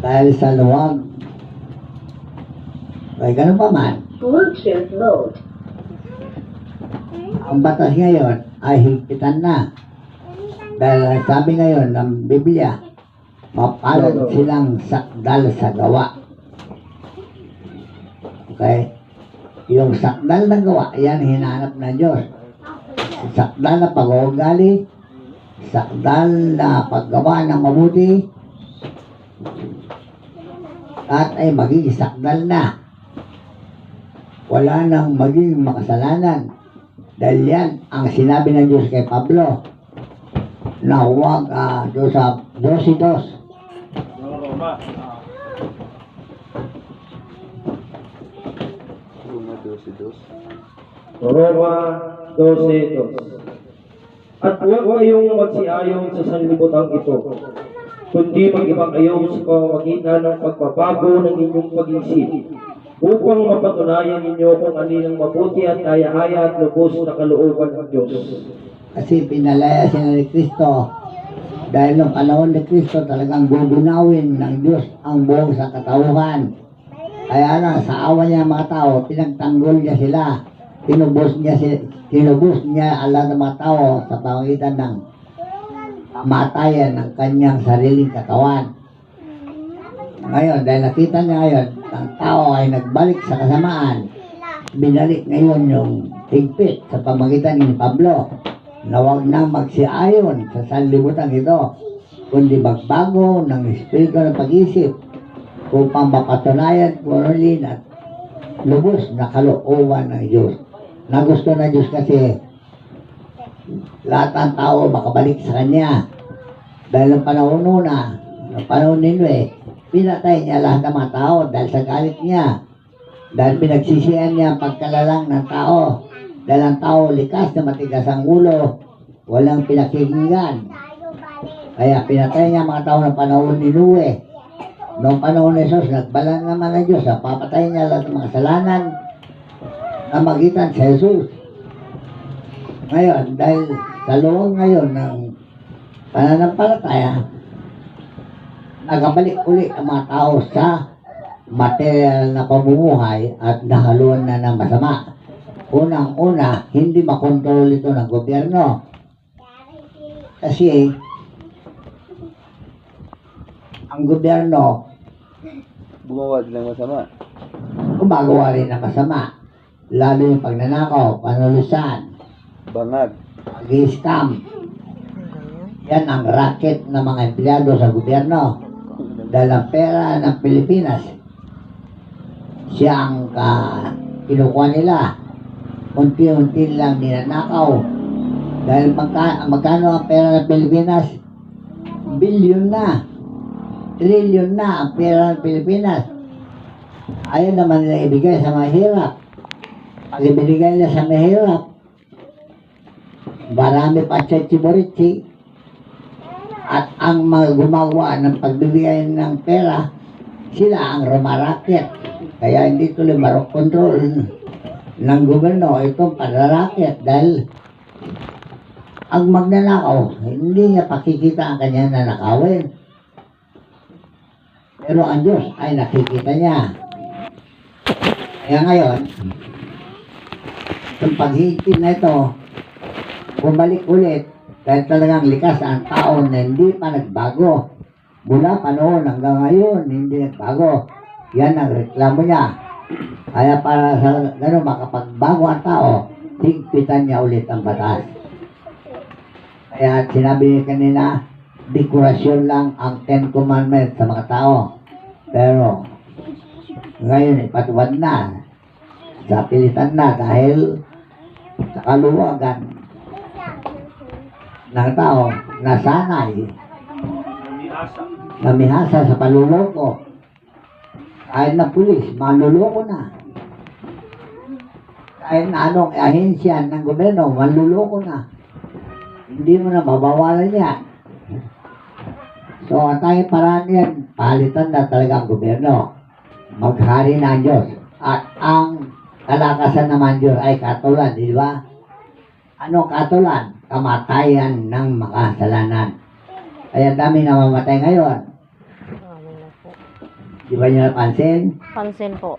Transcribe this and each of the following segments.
dahil sa luwag. Ay ganun pa man, Bluetooth mode. ang batas ngayon ay higpitan na. Dahil sabi ngayon ng Biblia, mapalad silang sakdal sa gawa. Okay? Yung sakdal na gawa, yan hinahanap ng Diyos. Sakdal na pag-uugali, sakdal na paggawa ng mabuti, at ay magiging sakdal na. Wala nang maging makasalanan. Dahil yan ang sinabi ng Diyos kay Pablo na huwag doon sa 12:2. Roma 12:2. At huwag kayong magsiayon sa sanlibutan ito, kundi mag-ibang ayaw sa pamamagitan ng pagbabago ng inyong pag-isip, upang mapatunayan ninyo kung aninong mabuti at kaya-haya at lubos na kalooban ng Diyos. Kasi pinalaya sila ni Kristo. Dahil noong panahon ni Kristo talagang gugunawin ng Diyos ang buong sa katauhan. Kaya lang sa awa niya mga tao, pinagtanggol niya sila. Tinubos niya ang lahat ng mga tao sa pamagitan ng kamatayan ng kanyang sariling katawan. Ngayon, dahil nakita niya ngayon, ang tao ay nagbalik sa kasamaan, binalik ngayon yung higpit sa pamagitan ni Pablo na huwag nang magsiayon sa sanlibutan ito, kundi magbago ng espiritu ng pag-isip upang mapatunayan kung alin at lubos na kalooban ng Diyos. Na gusto ng Diyos kasi lahat ng tao makabalik sa Kanya. Dahil ang panahon una, ang panahon ninyo pinatay niya lahat ng mga tao dahil sa galit niya. Dahil pinagsisihan niya ang pagkalalang ng tao. Dahil ang tao likas na matigas ang ulo, walang pinakikinggan. Kaya pinatay niya mga tao ng panahon ni Noe. Noong panahon ni Jesus, nagbalan naman ng Diyos, papatayin niya lahat ng mga kasalanan na magitan sa Jesus. Ngayon, dahil sa loob ngayon ng pananampalataya, nagabalik ulit ang mga tao sa material na pamumuhay at nahaluan na ng masama. Unang-una, hindi makontrol ito ng gobyerno. Kasi ang gobyerno Gumawa din ng masama. gumagawa rin ng masama. Lalo yung pagnanakaw, panulusan, Bangag. pag-i-scam. Yan ang racket ng mga empleyado sa gobyerno. Dahil ang pera ng Pilipinas, siya ang kinukuha nila. Unti-unti lang ninanakaw. Dahil magkano ang pera ng Pilipinas? Bilyon na. Trilyon na ang pera ng Pilipinas. Ayaw naman nila ibigay sa mahirap. Pag ibinigay nila sa mahirap, marami pa chichi-borichi. At ang mga gumagawa ng pagbibigay ng pera, sila ang rumaraket. Kaya hindi tuloy control ng gobyerno itong panaraket dahil ang magnanakaw, hindi niya pakikita ang kanyang nanakawin. Pero ang Diyos ay nakikita niya. Kaya ngayon, itong paghihigpit na ito, bumalik ulit dahil talagang likas ang tao na hindi pa nagbago. Mula pa noon hanggang ngayon, hindi nagbago. Yan ang reklamo niya. Kaya para sa gano'n makapagbago ang tao, higpitan niya ulit ang batas. Kaya sinabi niya kanina, dekorasyon lang ang 10 Commandments sa mga tao. Pero ngayon ipatupad na, sa pilitan na dahil sa kaluwagan ng tao nasanay, namihasa sa paluloko. Kahit na pulis, manluloko na. Kahit na anong ahensya ng gobyerno, manluloko na. Hindi mo na mabawalan yan. So, ang tanging paraan yan, palitan na talaga ang gobyerno. Maghari na ang Diyos. At ang kalakasan naman Diyos ay katulan, di ba? Anong katulan? Kamatayan ng makasalanan. Kaya dami na mamatay ngayon. Di ba niyo napansin? Pansin po.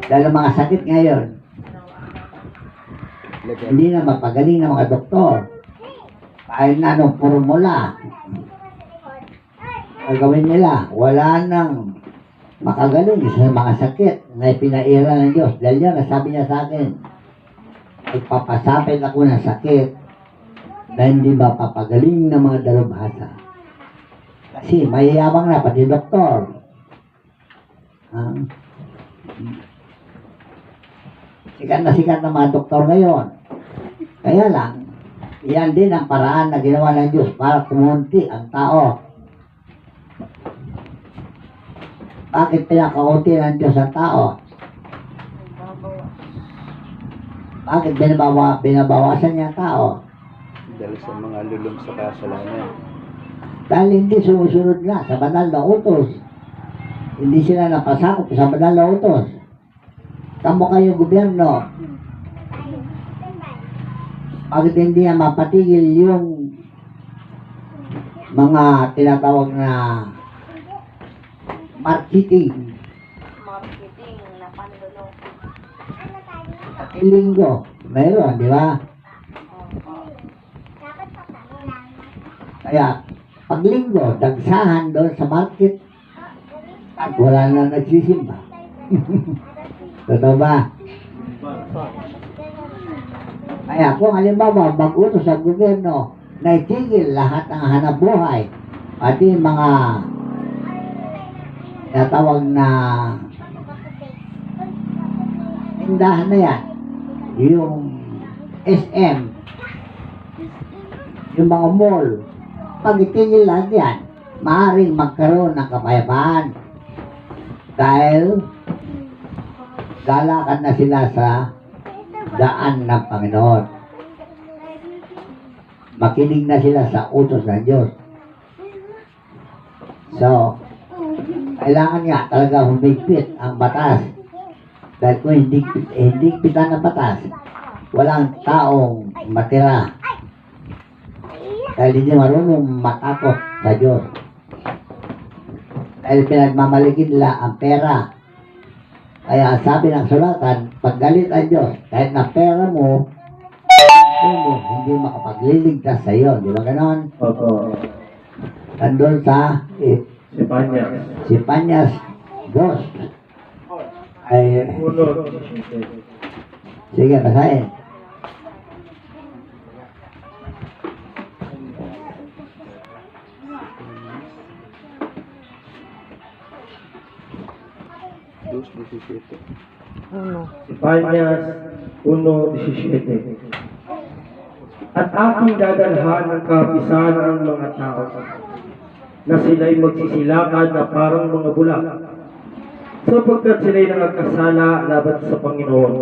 Dahil ang mga sakit ngayon, hindi na mapagaling ng mga doktor. Kahit na anong formula, gagawin nila, wala nang makagaling sa mga sakit na ipinaira ng Diyos. Dahil yan, nasabi niya sa akin, magpapasapit ako ng sakit na hindi mapapagaling ng mga dalubhasa. Kasi mayayabang na, pati doktor. Sikat na mga doktor ngayon. Kaya lang, yan din ang paraan na ginawa ng Diyos para kumunti ang tao. Bakit pinakaunti ng Diyos ang tao? Bakit binabawasan niya ang tao? Dahil sa mga lulong sa kasalanan. Dahil hindi sumusunod nga sa banal na utos. Hindi sila napasakop sa banal na utos. Tamo kayo gobyerno. Bakit hindi na mapatigil yung mga tinatawag na marketing? Marketing na pandulo. Pati linggo, mayroon, di ba? Kaya, pag linggo, dagsahan doon sa market at wala na nagsisimba. Totoo ba? Kaya kung halimbawa mag-utos sa gobyerno na itigil lahat ng hanap buhay, pati mga natawag na tindahan na yan, yung SM, yung mga mall, pag itigil lahat yan, maaaring magkaroon ng kapayapaan dahil galakan na sila sa daan ng Panginoon. Makinig na sila sa utos ng Diyos. So, kailangan nga talaga humigpit ang batas. Dahil kung hindi pitan ng batas, walang taong matira. Dahil hindi marunong matakot sa Diyos. Dahil pinagmamaligid nila ang pera. Kaya ang sabi ng sulatan, paggalit ang Diyos, kahit na pera mo, hindi makapagliligtas sa iyo. Di ba ganon? Opo. Nandun sa Si Panyas. si Panyas 2. Ay, Uno. sige, basahin. Dos 17. Uno. Si Panyas 1:17. At aking dadalhan ng kapisahan ang mga tao na sila'y magsisilakan na parang mga bulak sapagkat sila'y nangagkasala laban sa Panginoon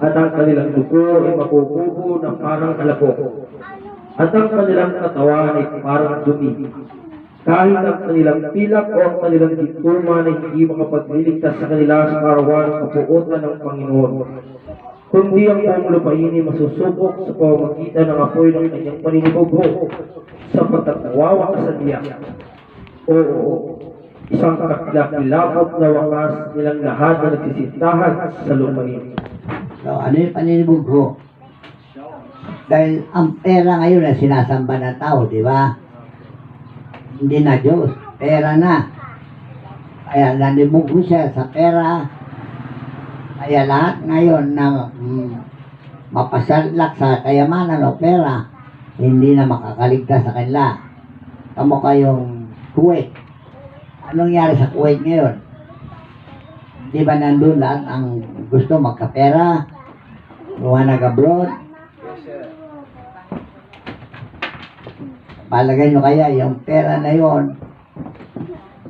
at ang kanilang dugo ay makukubo na parang alabok at ang kanilang katawan ay parang dumi kahit ang kanilang pilak o ang kanilang gituma na hindi makapagliligtas sa kanila sa karawan ng kapuotan ng Panginoon kundi ang buong lupain ay masusubok sa pamamagitan ng apoy ng kanyang paninibugho sapagkat nawawakas niya. Oo, isang kakilakilakot na wakas nilang lahat na nagsisintahan sa lupain. So, ano yung paninibugho? Dahil ang pera ngayon na sinasamba ng tao, di ba? Hindi na Diyos, pera na. Kaya nanibugho siya sa pera. Kaya lahat ngayon na mapasalak sa kayamanan o pera, hindi na makakaligtas sa kanila. Kamo kayong Kuwait. Anong nangyari sa Kuwait ngayon? Di ba nandun lahat ang gusto magkapera? Mga nag-abroad? Palagay nyo kaya yung pera na yon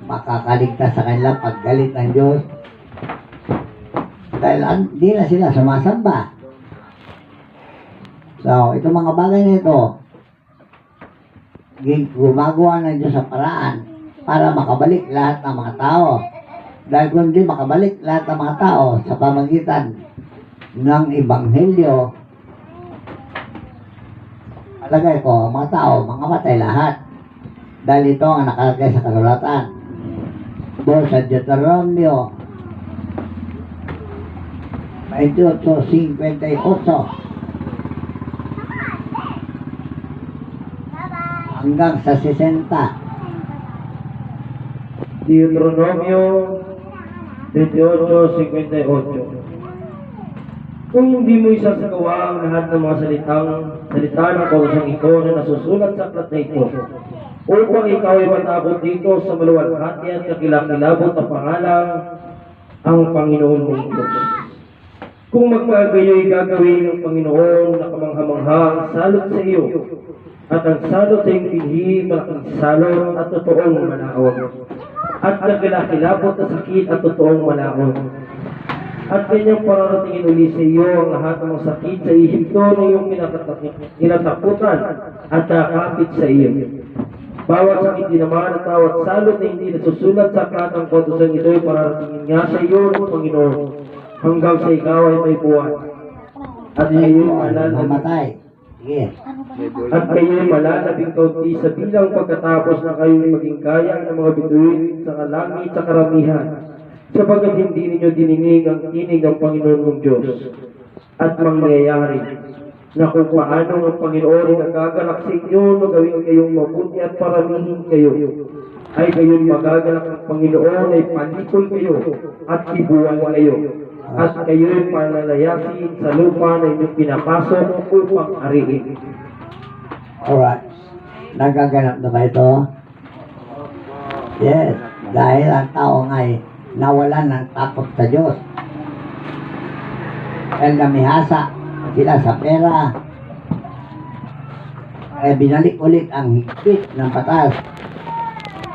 makakaligtas sa kanila pag galit ng Diyos? Dahil hindi na sila sumasamba. So, itong mga bagay na ito, gumagawa ng Diyos sa paraan para makabalik lahat ng mga tao. Dahil kung hindi makabalik lahat ng mga tao sa pamagitan ng Ebanghelyo, palagay ko, mga tao, mamamatay lahat. Dahil ito ang nakalagay sa kasulatan. Doon sa Deuteronomio 28:58 hanggang sa 60. Deuteronomio 28:58. Kung hindi mo isasagawa ang lahat ng mga salita ng kausang ito na nasusulat sa aklat na ito, upang ikaw ay matakot dito sa maluwalhati at kakilakilabot na pangalang ang Panginoon mong Diyos. Kung magkagayo'y gagawin ng Panginoon na kamangha-mangha ang salot sa iyo, at ang salot sa iyong binhi, malaking salot at totoong malakot, at kakilakilabot na sakit at totoong malakot. At kanyang pararatingin uli sa iyo ang lahat ng mga sakit sa Ehipto na iyong kinatakutan at nakakapit sa iyo. Bawat sakit din naman at bawat salot na hindi nasusulat sa aklat ng kautusan ito ay pararatingin nga sa iyo ng Panginoon hanggang sa ikaw ay may buwan. At Mamatay. Sige. At kayo'y malalabing kaunti sa bilang pagkatapos na kayo'y maging kaya ng mga bituin sa kalangit sa karamihan, sapagkat hindi ninyo dininig ang tinig ng Panginoon mong Diyos. At mangyayari na kung paano ang Panginoon ay nagagalak sa inyo na gawin kayong mabuti at paramihin kayo, ay kayo'y magagalak ng Panginoon ay palikol kayo at ibuwan kayo. At kayo'y panalayasin sa lupa na inyong pinapasok upang ariin. Alright. Nagaganap na ba ito? Yes. Dahil ang tao nga'y nawalan ng takot sa Diyos. Dahil namihasa sila sa pera, binalik ulit ang higpit ng batas